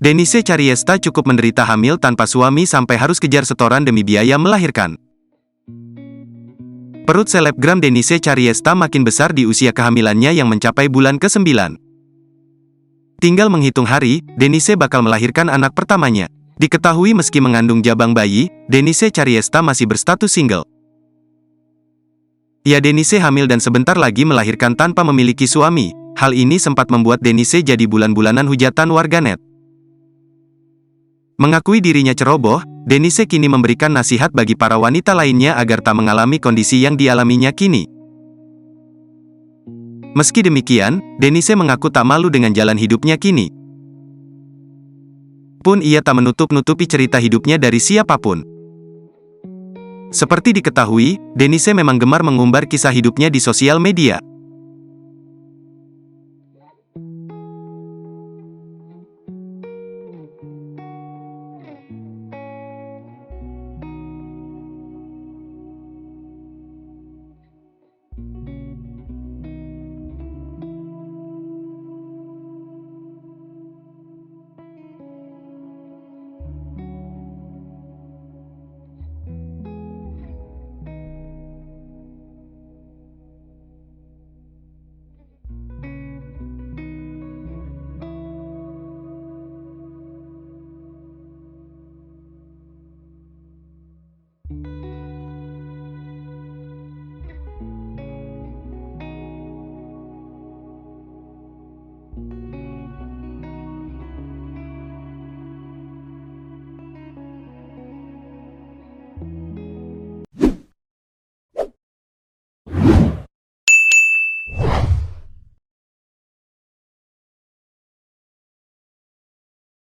Denise Cariesta cukup menderita hamil tanpa suami sampai harus kejar setoran demi biaya melahirkan. Perut selebgram Denise Cariesta makin besar di usia kehamilannya yang mencapai bulan ke-9. Tinggal menghitung hari, Denise bakal melahirkan anak pertamanya. Diketahui meski mengandung jabang bayi, Denise Cariesta masih berstatus single. Ya, Denise hamil dan sebentar lagi melahirkan tanpa memiliki suami. Hal ini sempat membuat Denise jadi bulan-bulanan hujatan warganet. Mengakui dirinya ceroboh, Denise kini memberikan nasihat bagi para wanita lainnya agar tak mengalami kondisi yang dialaminya kini. Meski demikian, Denise mengaku tak malu dengan jalan hidupnya kini. Pun ia tak menutup-nutupi cerita hidupnya dari siapapun. Seperti diketahui, Denise memang gemar mengumbar kisah hidupnya di sosial media.